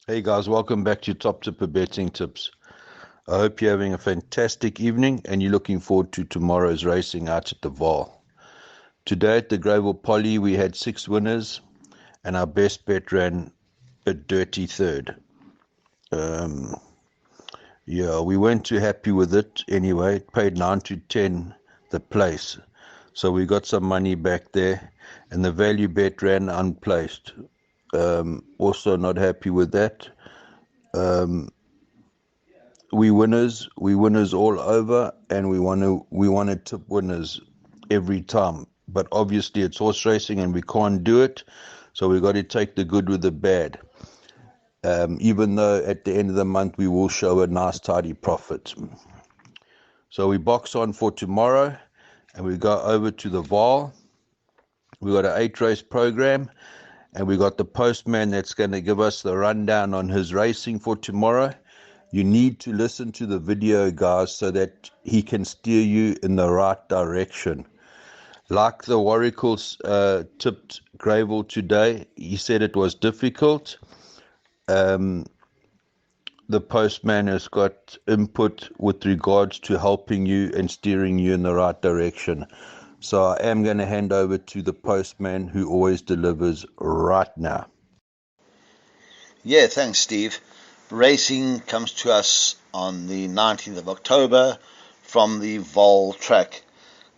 Hey guys, welcome back to Top Tipper Betting Tips. I hope you're having a fantastic evening and you're looking forward to tomorrow's racing out at the Vaal. Today at the Greyville Poly we had 6 winners and our best bet ran a dirty third. We weren't too happy with it anyway. It paid 9 to 10 the place. So we got some money back there and the value bet ran unplaced. Also not happy with that. We winners all over, and we want to tip winners every time. But obviously, it's horse racing, and we can't do it. So we got to take the good with the bad. Even though at the end of the month we will show a nice tidy profit. So we box on for tomorrow, and we go over to the Vaal. We got an 8-race program, and we got the postman that's going to give us the rundown on his racing for tomorrow. You need to listen to the video, guys, so that he can steer you in the right direction. Like the Warricles tipped Greyville today, he said it was difficult. The postman has got input with regards to helping you and steering you in the right direction. So I am going to hand over to the postman who always delivers right now. Yeah, thanks, Steve. Racing comes to us on the 19th of October from the Vaal track.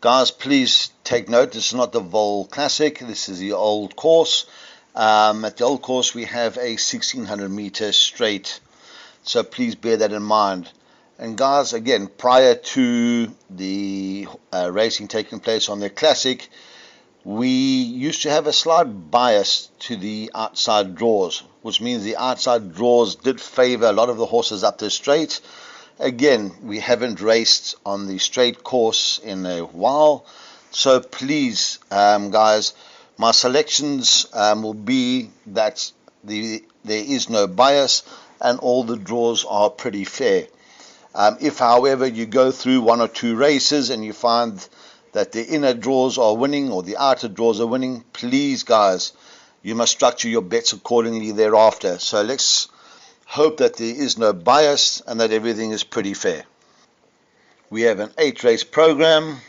Guys, please take note, this is not the Vaal Classic, this is the old course. At the old course we have a 1600 meter straight, so please bear that in mind. And guys, again, prior to the racing taking place on the Classic, we used to have a slight bias to the outside draws, which means the outside draws did favor a lot of the horses up the straight. Again, we haven't raced on the straight course in a while, so please, guys, my selections will be that there is no bias and all the draws are pretty fair. If, however, you go through one or two races and you find that the inner draws are winning or the outer draws are winning, please, guys, you must structure your bets accordingly thereafter. So let's hope that there is no bias and that everything is pretty fair. We have an 8-race program,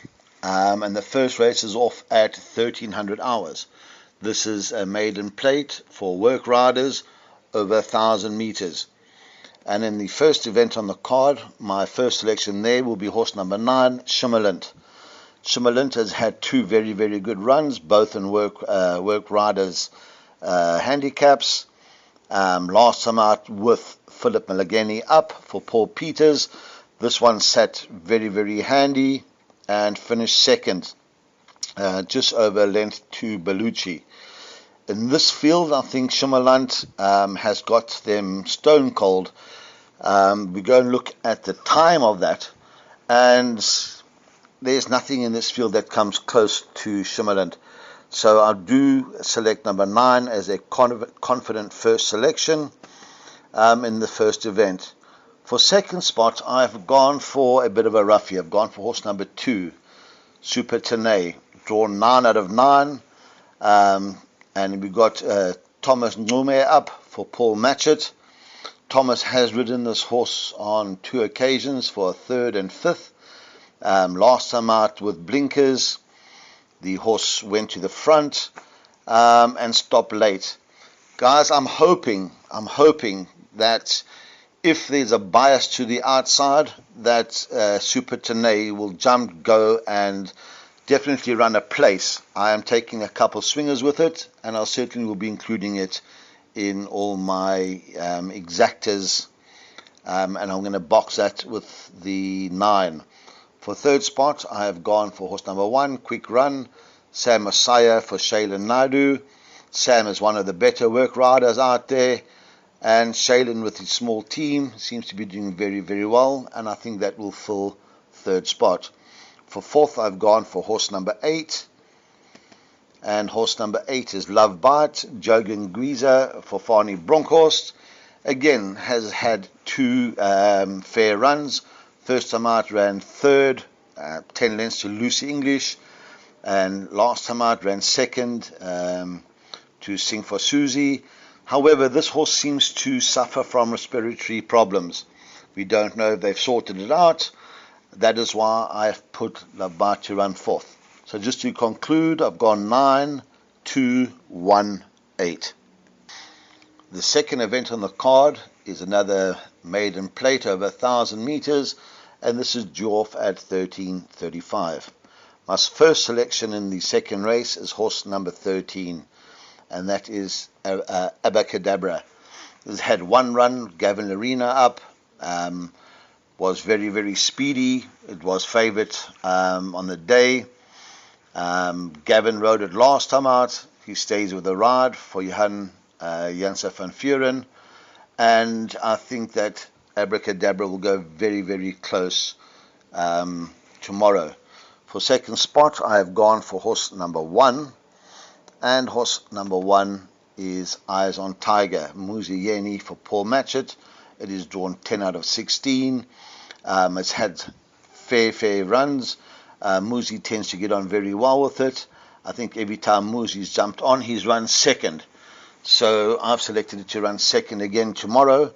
and the first race is off at 1300 hours. This is a maiden plate for work riders over 1,000 meters. And in the first event on the card, my first selection there will be horse number 9, Shimmerlint. Shimmerlint has had 2 very, very good runs, both in work riders handicaps. Last time out with Philip Malagany up for Paul Peters. This one sat very, very handy and finished second, just over a length to Bellucci. In this field, I think Shimmerlint has got them stone cold. We go and look at the time of that, and there's nothing in this field that comes close to Shimmerlint. So I do select number 9 as a confident first selection in the first event. For second spot, I've gone for a bit of a roughie. I've gone for horse number 2, Super Tenay, drawn 9 out of 9. And we've got Thomas Nome up for Paul Matchett. Thomas has ridden this horse on 2 occasions for a 3rd and 5th. Last time out with blinkers, the horse went to the front and stopped late. Guys, I'm hoping that if there's a bias to the outside, that Super Tenay will jump, go, and definitely run a place. I am taking a couple swingers with it, and I certainly will be including it in all my exactas, and I'm going to box that with the 9. For third spot, I have gone for horse number 1, Quick Run, Sam Messiah for Shailen Naidu. Sam is one of the better work riders out there, and Shailen with his small team seems to be doing very, very well, and I think that will fill third spot. For fourth, I've gone for horse number 8, and horse number 8 is Love Bite, Jogan Guiza for Fani Bronkhorst. Again, has had 2 fair runs. First time out ran 3rd, 10 lengths to Lucy English, and last time out ran 2nd to Sing for Susie. However, this horse seems to suffer from respiratory problems. We don't know if they've sorted it out. That is why I've put Labat to run fourth. So just to conclude, I've gone 9, 2, 1, 8. The second event on the card is another maiden plate over 1,000 meters, and this is Dwarf at 13:35. My first selection in the second race is horse number 13, and that is Abacadabra. This had one run, Gavin Arena up, was very, very speedy. It was favourite on the day. Gavin rode it last time out. He stays with the ride for Johan Janse van Vuren, and I think that Abracadabra will go very, very close tomorrow. For second spot, I have gone for horse number 1, and horse number 1 is Eyes on Tiger, Muzi Yeni for Paul Matchett. It is drawn 10 out of 16. It's had fair runs. Muzi tends to get on very well with it. I think every time Muzi's jumped on, he's run second. So I've selected it to run second again tomorrow.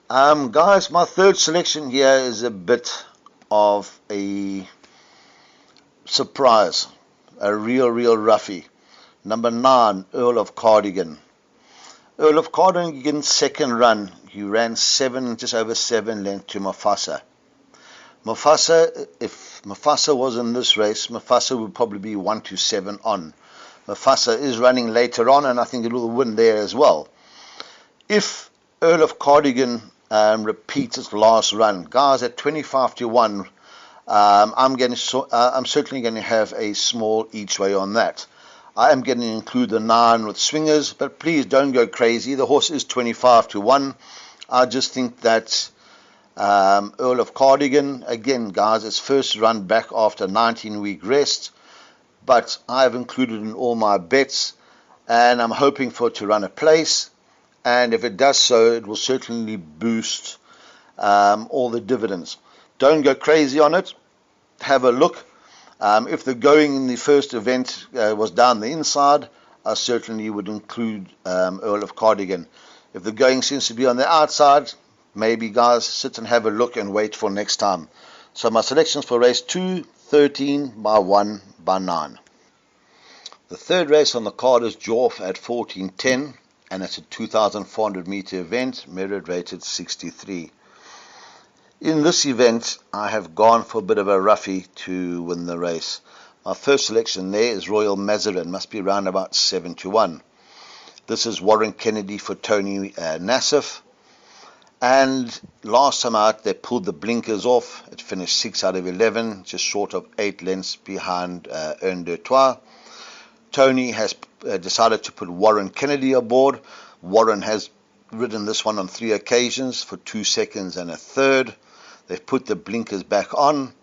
Guys, my third selection here is a bit of a surprise. A real roughie. Number 9, Earl of Cardigan. Earl of Cardigan's second run, he ran just over 7 lengths to Mufasa. If Mufasa was in this race, Mufasa would probably be 1 to 7 on. Mufasa is running later on, and I think it will win there as well. If Earl of Cardigan repeats its last run, guys, at 25 to 1, I'm certainly going to have a small each way on that. I am going to include the 9 with swingers, but please don't go crazy. The horse is 25 to 1. I just think that Earl of Cardigan, again, guys, its first run back after 19-week rest, but I've included in all my bets, and I'm hoping for it to run a place, and if it does so, it will certainly boost all the dividends. Don't go crazy on it. Have a look. If the going in the first event was down the inside, I certainly would include Earl of Cardigan. If the going seems to be on the outside, maybe, guys, sit and have a look and wait for next time. So my selections for race 2, 13, by 1, by 9. The third race on the card is Dwarf at 14:10, and it's a 2,400 meter event, merit rated 63. In this event, I have gone for a bit of a roughie to win the race. My first selection there is Royal Mazarin, must be around about 7 to 1. This is Warren Kennedy for Tony Nassif. And last time out, they pulled the blinkers off. It finished 6 out of 11, just short of 8 lengths behind Un Deux Trois. Tony has decided to put Warren Kennedy aboard. Warren has ridden this one on 3 occasions for 2 seconds and a third. They've put the blinkers back on.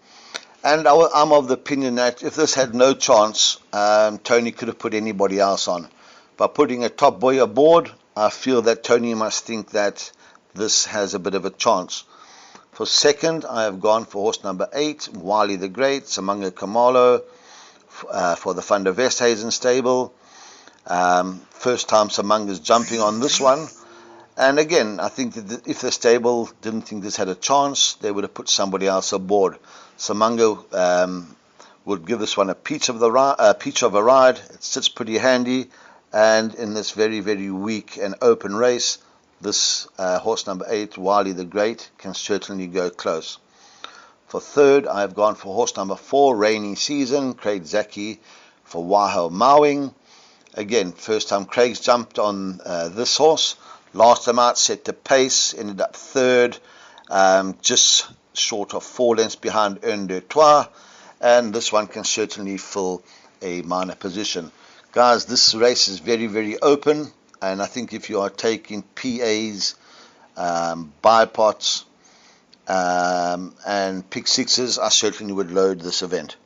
And I'm of the opinion that if this had no chance, Tony could have put anybody else on. By putting a top boy aboard, I feel that Tony must think that this has a bit of a chance. For second, I have gone for horse number 8, Wiley the Great, Samanga Kamalo, for the Van der Westhuizen stable. First time Samanga's jumping on this one. And again, I think that if the stable didn't think this had a chance, they would have put somebody else aboard. Samanga would give this one a peach of a ride. It sits pretty handy, and in this very, very weak and open race, this horse number 8, Wiley the Great, can certainly go close. For third, I have gone for horse number 4, Rainy Season, Craig Zaki for Wahao Mowing. Again, first time Craig's jumped on this horse. Last time out, set the pace, ended up third, just short of 4 lengths behind Un Deux Trois, and this one can certainly fill a minor position. Guys, this race is very, very open, and I think if you are taking PAs, bipots, and pick sixes, I certainly would load this event.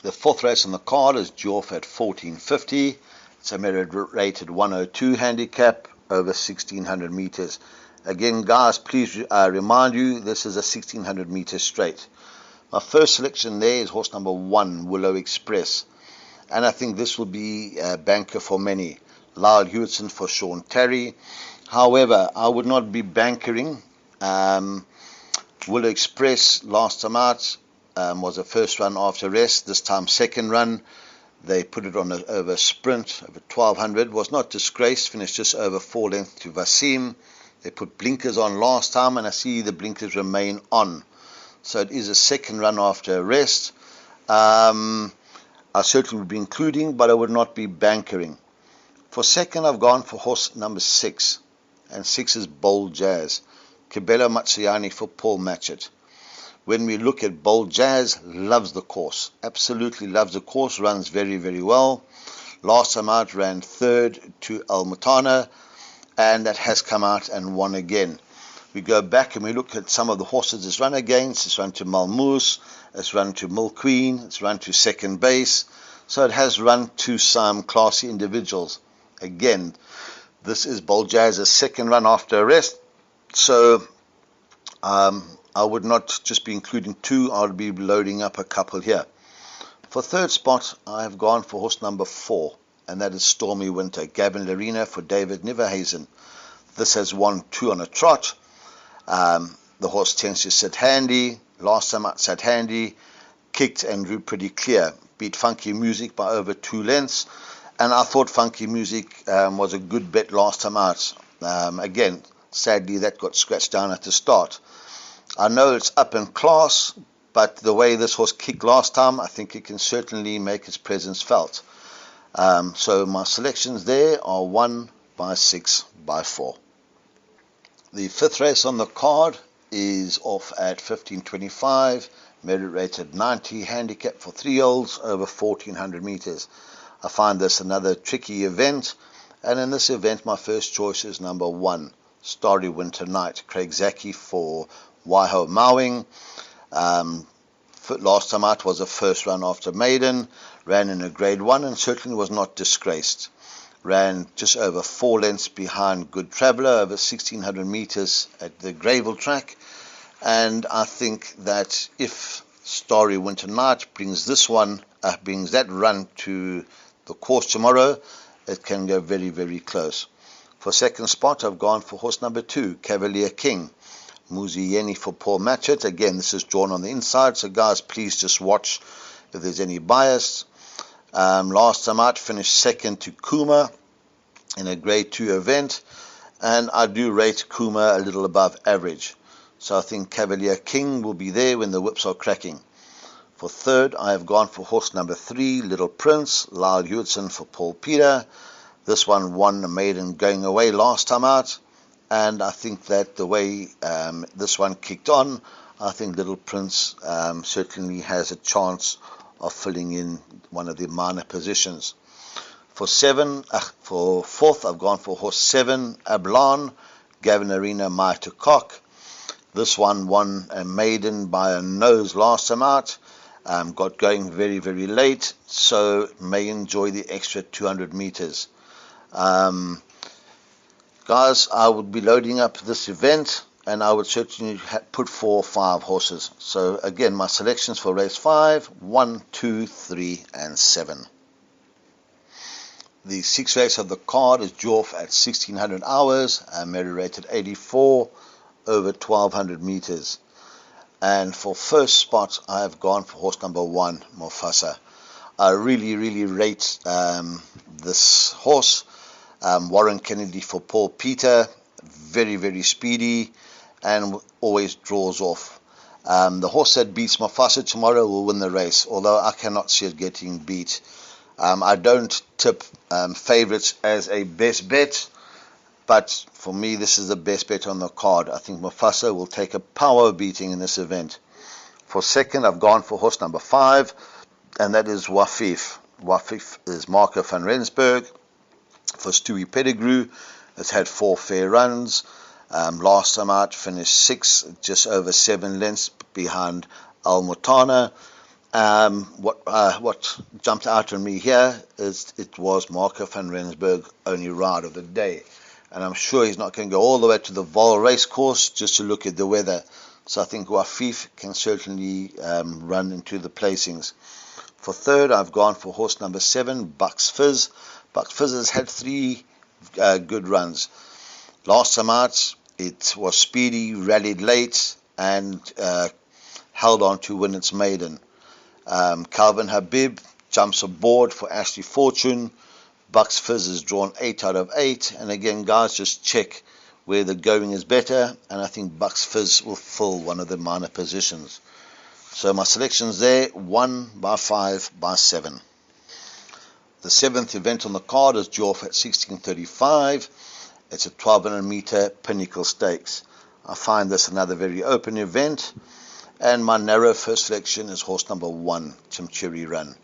The fourth race on the card is Dwarf at 14:50. It's a merit rated 102 handicap over 1,600 meters. Again, guys, please remind you, this is a 1,600 meter straight. My first selection there is horse number 1, Willow Express, and I think this will be a banker for many. Lyle Hewitson for Sean Terry. However, I would not be bankering. Willow Express last time out was a first run after rest. This time second run. They put it on over sprint, over 1200. Was not disgraced, finished just over 4 lengths to Vasim. They put blinkers on last time, and I see the blinkers remain on. So it is a second run after rest. I certainly would be including, but I would not be bankering. For second, I've gone for horse number 6. And 6 is Bold Jazz. Kibelo Matsuyani for Paul Matchett. When we look at Bold Jazz, loves the course. Absolutely loves the course. Runs very, very well. Last time out ran third to Al Mutana, and that has come out and won again. We go back and we look at some of the horses it's run against. It's run to Malmoose. It's run to Mill Queen. It's run to second base. So it has run to some classy individuals. Again, this is Bold Jazz's second run after a rest. So I would not just be including 2. I would be loading up a couple here. For third spot, I have gone for horse number 4, and that is Stormy Winter. Gavin Larena for David Niverhazen. This has won 2 on a trot. The horse tends to sit handy. Last time out sat handy. Kicked and drew pretty clear. Beat Funky Music by over 2 lengths. And I thought Funky Music was a good bet last time out. Again, sadly that got scratched down at the start. I know it's up in class, but the way this horse kicked last time, I think it can certainly make its presence felt. So my selections there are 1 by 6 by 4. The fifth race on the card is off at 15.25, merit rated 90, handicap for 3-year-olds over 1400 meters. I find this another tricky event, and in this event my first choice is number 1, Starry Winter Night. Craig Zaki for Waiho Mowing. Last time out was a first run after maiden, ran in a grade 1 and certainly was not disgraced. Ran just over 4 lengths behind Good Traveller over 1600 meters at the Greyville track, and I think that if Starry Winter Night brings that run to the course tomorrow, it can go very, very close. For second spot, I've gone for horse number 2, Cavalier King. Muzi Yeni for Paul Matchett. Again, this is drawn on the inside, so guys, please just watch if there's any bias. Last time out, finished second to Kuma in a grade 2 event, and I do rate Kuma a little above average. So I think Cavalier King will be there when the whips are cracking. For third, I have gone for horse number 3, Little Prince, Lyle Hewitson for Paul Peter. This one won a maiden going away last time out, and I think that the way this one kicked on, I think Little Prince certainly has a chance of filling in one of the minor positions. For fourth, I've gone for horse 7, Ablan, Gavin Arena, Maita Cock. This one won a maiden by a nose last time out. Got going very, very late, so may enjoy the extra 200 meters. Guys, I would be loading up this event, and I would certainly put 4 or 5 horses. So again, my selections for race 5, 1, 2, 3, and 7. The 6th race of the card is due off at 1600 hours, merit rated 84, over 1200 meters. And for first spot, I have gone for horse number 1, Mufasa. I really, really rate this horse. Warren Kennedy for Paul Peter, very, very speedy and always draws off. The horse that beats Mufasa tomorrow will win the race, although I cannot see it getting beat. I don't tip favourites as a best bet, but for me this is the best bet on the card. I think Mufasa will take a power beating in this event. For second, I've gone for horse number 5, and that is Wafif. Wafif is Marco van Rensburg for Stewie Pettigrew. It's had 4 fair runs. Last time out finished 6th, just over 7 lengths behind Al Mutana. What jumped out on me here is it was Marco van Rensburg only ride of the day, and I'm sure he's not going to go all the way to the Vaal race course just to look at the weather. So I think Wafif can certainly run into the placings. For third, I've gone for horse number 7, Bucks Fizz. Bucks Fizz has had three good runs. Last time out, it was speedy, rallied late, and held on to win its maiden. Calvin Habib jumps aboard for Ashley Fortune. Bucks Fizz is drawn 8 out of 8. And again, guys, just check where the going is better. And I think Bucks Fizz will fill one of the minor positions. So my selections there, 1 by 5 by 7. The 7th event on the card is due off at 16:35. It's a 1200 meter Pinnacle Stakes. I find this another very open event. And my narrow first selection is horse number 1, Chimchiri Run.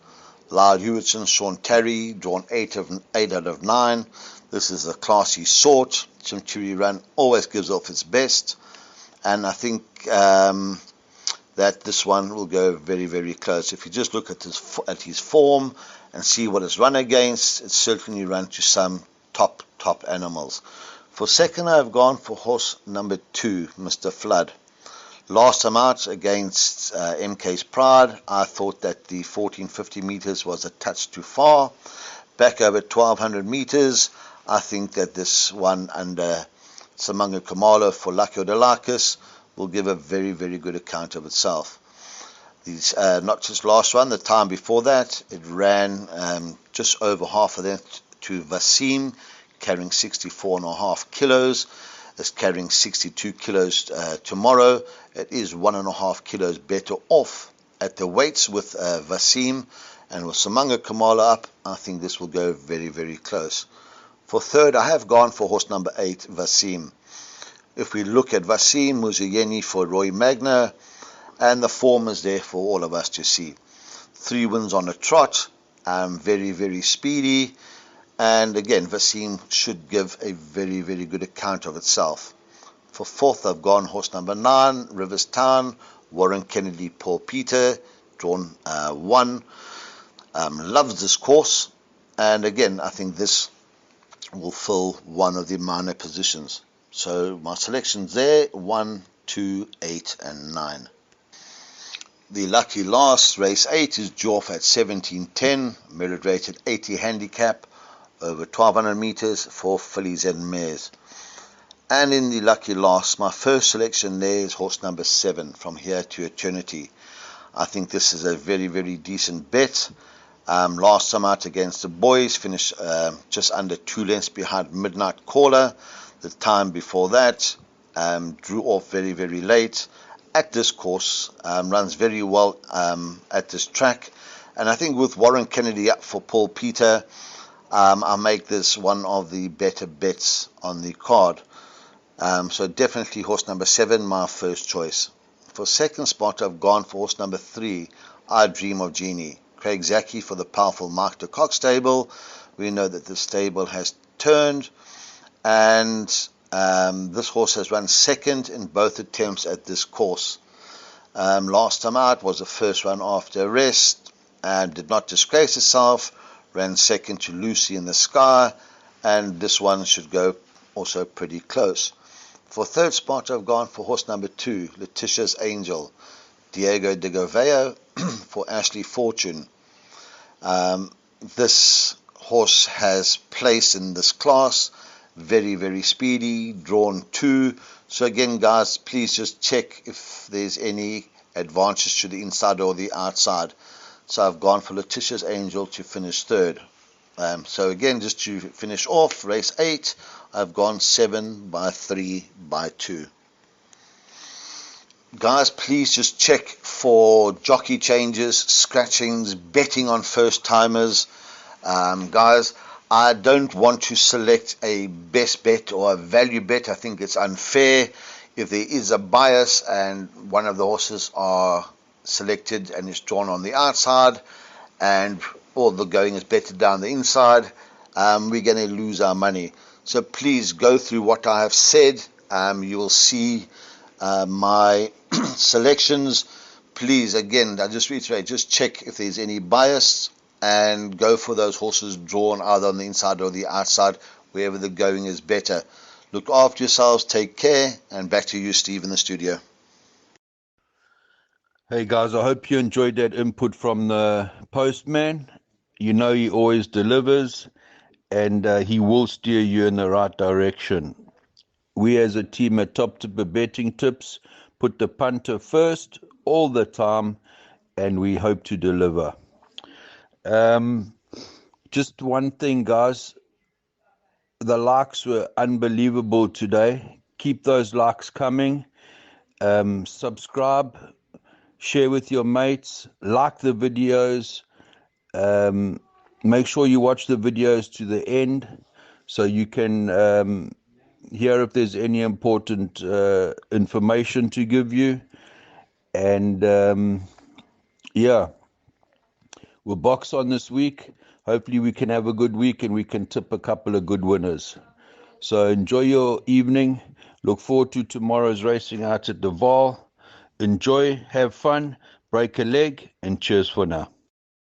Lyle Hewitson, Sean Terry, drawn 8 out of 9. This is a classy sort. Chimchiri Run always gives off its best. And I think that this one will go very, very close. If you just look at his form and see what it's run against, it's certainly run to some top animals. For second, I've gone for horse number 2, Mr. Flood. Last time out against MK's Pride, I thought that the 1450 meters was a touch too far. Back over 1200 meters, I think that this one under Samanga Kamala for Lucky Odelakis will give a very, very good account of itself. These, not just last one, the time before that, it ran just over half of that to Vasim, carrying 64.5 kilos. It's carrying 62 kilos tomorrow. It is 1.5 kilos better off at the weights with Vasim, and with Samanga Kamala up, I think this will go very, very close. For third, I have gone for horse number 8, Vasim. If we look at Vasim, Muzayeni for Roy Magna, and the form is there for all of us to see. 3 wins on a trot, very, very speedy. And again, Vasim should give a very, very good account of itself. For fourth, I've gone horse number 9, Rivers Town, Warren Kennedy, Paul Peter, drawn 1. Loves this course. And again, I think this will fill one of the minor positions. So my selections there, 1, 2, 8, and 9. The lucky last, race 8, is due off at 17:10, merit rated 80 handicap, over 1200 meters for fillies and mares. And in the lucky last, my first selection there is horse number 7, From Here to Eternity. I think this is a very, very decent bet. Last time out against the boys, finished just under 2 lengths behind Midnight Caller. The time before that, drew off very, very late. At this course, runs very well at this track. And I think with Warren Kennedy up for Paul Peter, I make this one of the better bets on the card. So definitely horse number 7, my first choice. For second spot, I've gone for horse number 3, I Dream of Jeannie. Craig Zaki for the powerful Mark de Kock stable. We know that the stable has turned, and this horse has run second in both attempts at this course. Last time out was the first run after a rest, and did not disgrace itself. Ran second to Lucy in the Sky, and this one should go also pretty close. For third spot, I've gone for horse number 2, Letitia's Angel, Diego de Goveo for Ashley Fortune. This horse has place in this class, very, very speedy, drawn 2. So again, guys, please just check if there's any advantage to the inside or the outside. So I've gone for Letitia's Angel to finish third. So again, just to finish off, race 8, I've gone 7 by 3 by 2. Guys, please just check for jockey changes, scratchings, betting on first-timers. Guys, I don't want to select a best bet or a value bet. I think it's unfair. If there is a bias and one of the horses are selected and is drawn on the outside and all the going is better down the inside, we're going to lose our money. So please go through what I have said. You will see my selections. Please, again, I just reiterate, just check if there's any bias and go for those horses drawn either on the inside or the outside, wherever the going is better. Look after yourselves, take care, and back to you, Steve, in the studio. Hey guys, I hope you enjoyed that input from the postman. You know he always delivers. and he will steer you in the right direction. We as a team at Top Tipper Betting Tips put the punter first all the time, and we hope to deliver. Just one thing, guys. The likes were unbelievable today. Keep those likes coming. Subscribe, share with your mates, like the videos. Make sure you watch the videos to the end so you can hear if there's any important information to give you. And yeah, we'll box on this week. Hopefully we can have a good week and we can tip a couple of good winners. So enjoy your evening. Look forward to tomorrow's racing out at the Vaal. Enjoy, have fun, break a leg, and cheers for now.